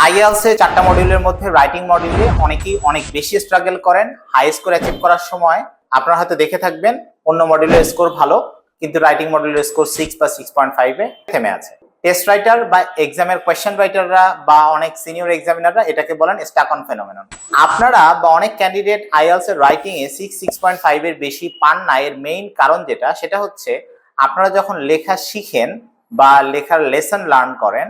IELTS এ 4টা মডিউলের মধ্যে রাইটিং মডিউলে অনেকেই অনেক বেশি স্ট্রাগল করেন। হাই স্কোর অ্যাচিভ করার সময় আপনারা হয়তো দেখে থাকবেন অন্য মডিউলের স্কোর ভালো, কিন্তু রাইটিং মডিউলের স্কোর 6 বা 6.5 এ থেমে আছে। টেস্ট রাইটার বা এক্সামের কোয়েশ্চেন রাইটাররা বা অনেক সিনিয়র এক্সামিনাররা এটাকে বলেন স্টাক অন ফেনোমেনন। আপনারা বা অনেক ক্যান্ডিডেট আইএলস এর রাইটিং এ 6.5 এর বেশি পান না, এর মেইন কারণ সেটা হচ্ছে আপনারা যখন লেখা শিখেন বা লেখার লেসন লার্ন করেন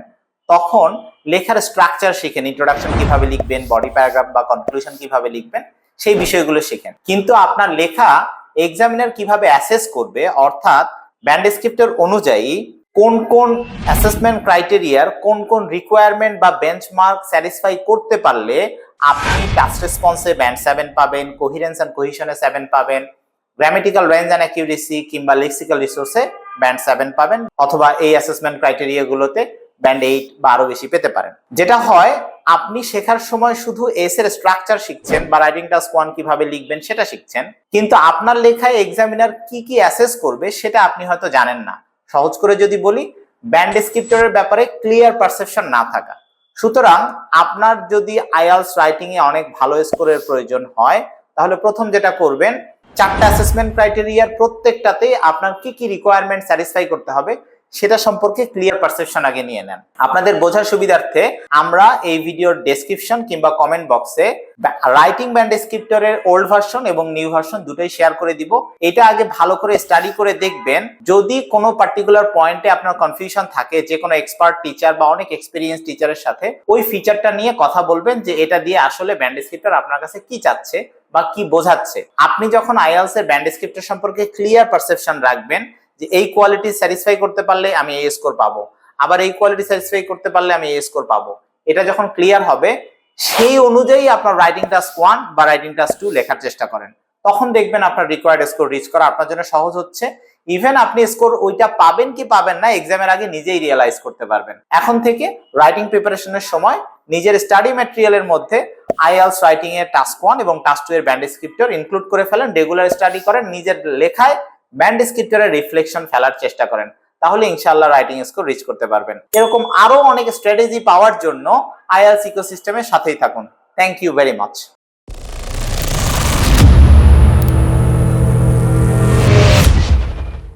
তখন লেখার স্ট্রাকচার শিখেন, ইন্ট্রোডাকশন কিভাবে লিখবেন, বডি প্যারাগ্রাফ বা কনক্লুশন কিভাবে লিখবেন, সেই বিষয়গুলো শিখেন। কিন্তু আপনার লেখা এক্সামিনার কিভাবে অ্যাসেস করবে, অর্থাৎ ব্যান্ড ডেসক্রিপ্টর অনুযায়ী কোন কোন অ্যাসেসমেন্ট ক্রাইটেরিয়ার কোন কোন রিকোয়ারমেন্ট বা বেঞ্চমার্ক স্যাটিসফাই করতে পারলে আপনি টাস্ক রেসপন্সে ব্যান্ড 7 পাবেন, কোহিরেন্স এন্ড কোহিশনে 7 পাবেন, গ্রামাটিক্যাল রেঞ্জ এন্ড অ্যাকিউরেসি কিংবা লেক্সিক্যাল রিসোর্সে ব্যান্ড 7 পাবেন, অথবা এই অ্যাসেসমেন্ট ক্রাইটেরিয়া গুলোতে ব্যান্ড 8 বা আরো বেশি পেতে পারেন। যেটা হয় আপনি শেখার সময় শুধু এস এর স্ট্রাকচার শিখছেন বা রাইটিং টাস্ক 1 কিভাবে লিখবেন সেটা শিখছেন, কিন্তু আপনার লেখায় এক্সামিনার কি কি অ্যাসেস করবে সেটা আপনি হয়তো জানেন না। সহজ করে যদি বলি, ব্যান্ড ডেসক্রিপ্টরের ব্যাপারে ক্লিয়ার পারসেপশন না থাকা। সুতরাং আপনার যদি আইএলস রাইটিং এ অনেক ভালো স্কোরের প্রয়োজন হয় তাহলে প্রথম যেটা করবেন, 4টা অ্যাসেসমেন্ট ক্রাইটেরিয়ার প্রত্যেকটাতে আপনার কি কি রিকোয়ারমেন্ট স্যাটিসফাই করতে হবে সেটা সম্পর্কে ক্লিয়ার পারসেপশন আগে নিয়ে নেন। আপনাদের বোঝার সুবিধার্থে আমরা এই ভিডিওর ডেসক্রিপশন কিংবা কমেন্ট বক্সে রাইটিং ব্যান্ড ডেসক্রিপ্টরের ওল্ড ভার্সন এবং নিউ ভার্সন দুটোই শেয়ার করে দিব। এটা আগে ভালো করে স্টাডি করে দেখবেন। যদি কোনো পার্টিকুলার পয়েন্টে আপনার কনফিউশন থাকে, যে কোনো এক্সপার্ট টিচার বা অনেক এক্সপিরিয়েন্স টিচারের সাথে ওই ফিচারটা নিয়ে কথা বলবেন যে এটা দিয়ে আসলে ব্যান্ড ডেসক্রিপ্টর আপনার কাছে কি চাচ্ছে বা কি বোঝাচ্ছে। আপনি যখন আইএলস এর ব্যান্ড ডেসক্রিপ্টর সম্পর্কে ক্লিয়ার পারসেপশন রাখবেন যে এই কোয়ালিটি স্যাটিসফাই করতে পারলে আমি এই স্কোর পাবো, আবার এই কোয়ালিটি স্যাটিসফাই করতে পারলে আমি এই স্কোর পাবো, এটা যখন ক্লিয়ার হবে সেই অনুযায়ী আপনার রাইটিং টাস্ক 1 বা রাইটিং টাস্ক 2 লেখার চেষ্টা করেন। তখন দেখবেন আপনার রিকোয়ার্ড স্কোর রিচ করা আপনার জন্য সহজ হচ্ছে। ইভেন আপনি স্কোর ওইটা পাবেন কি পাবেন না এক্সামের আগে নিজেই রিয়েলাইজ করতে পারবেন। এখন থেকে রাইটিং প্রিপারেশনের সময় নিজের স্টাডি ম্যাটেরিয়ালের মধ্যে আইএলস রাইটিং এর টাস্ক 1 এবং টাস্ক 2 এর ব্যান্ড ডেসক্রিপ্টর ইনক্লুড করে ফেলেন, রেগুলার স্টাডি করেন, নিজের লেখায় ব্যান্ড ডেসক্রিপ্টরের রিফ্লেকশন ফেলার চেষ্টা করেন, তাহলে ইনশাআল্লাহ রাইটিং স্কোর রিচ করতে পারবেন। এরকম আরো অনেক স্ট্র্যাটেজি পাওয়ার জন্য আইএলস ইকোসিস্টেমের সাথেই থাকুন। Thank you very much.